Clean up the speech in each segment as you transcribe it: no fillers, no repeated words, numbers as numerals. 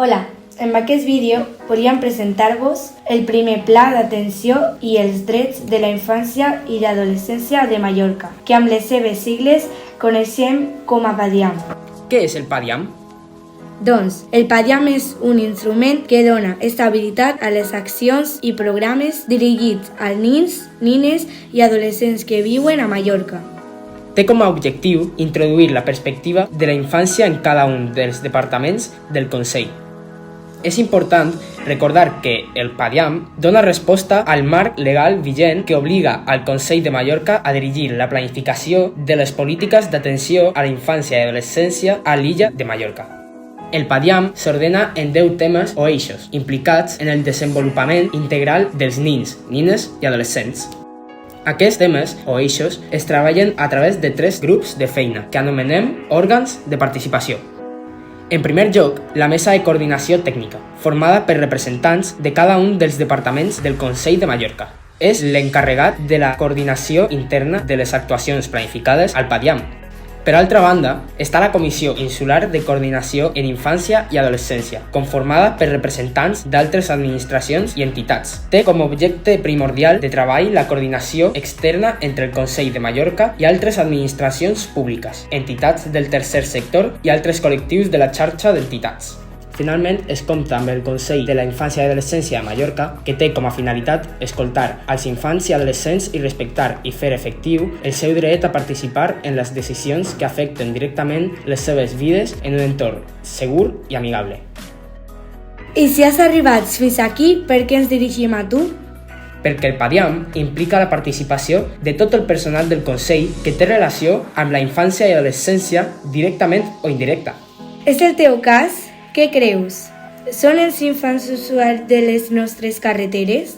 Hola, en aquest vídeo volíem presentar-vos el primer Pla d'Atenció i els Drets de la Infància i l'Adolescència de Mallorca, que amb les seves sigles coneixem com a PADIAM. Què és el PADIAM? Doncs, el PADIAM és un instrument que dona estabilitat a les accions i programes dirigits als nens, nines i adolescents que viuen a Mallorca. Té com a objectiu introduir la perspectiva de la infància en cada un dels departaments del Consell. És important recordar que el PADIAM dona resposta al marc legal vigent que obliga al Consell de Mallorca a dirigir la planificació de les polítiques d'atenció a la infància i adolescència a l'illa de Mallorca. El PADIAM s'ordena en 10 temes o eixos implicats en el desenvolupament integral dels nens, nines i adolescents. Aquests temes o eixos es treballen a través de 3 grups de feina que anomenem òrgans de participació. En primer lloc, la Mesa de Coordinació Tècnica, formada per representants de cada un dels departaments del Consell de Mallorca. És l'encarregat de la coordinació interna de les actuacions planificades al PADIAM. Per altra banda, està la Comissió Insular de Coordinació en Infància i Adolescència, conformada per representants d'altres administracions i entitats. Té com a objecte primordial de treball la coordinació externa entre el Consell de Mallorca i altres administracions públiques, entitats del tercer sector i altres col·lectius de la xarxa d'entitats. Finalment, es compta amb el Consell de la Infància i Adolescència de Mallorca, que té com a finalitat escoltar als infants i adolescents i respectar i fer efectiu el seu dret a participar en les decisions que afecten directament les seves vides en un entorn segur i amigable. I si has arribat fins aquí, per què ens dirigim a tu? Perquè el PADIAM implica la participació de tot el personal del Consell que té relació amb la infància i adolescència directament o indirecta. És el teu cas? Què creus? Són els infants usuaris de les nostres carreteres?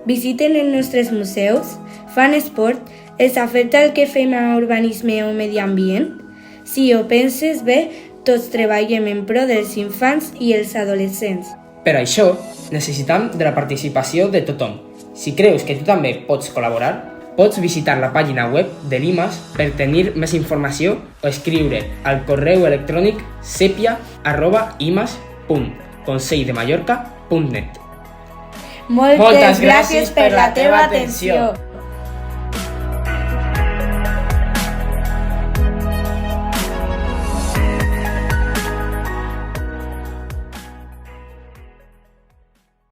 Visiten els nostres museus? Fan esport? Els afecta el que fem a urbanisme o medi ambient? Si ho penses bé, tots treballem en pro dels infants i els adolescents. Per això, necessitem de la participació de tothom. Si creus que tu també pots col·laborar, pots visitar la pàgina web de l'IMAS per tenir més informació o escriure al correu electrònic sepia@imas.conselldemallorca.net. Moltes gràcies per la teva atenció!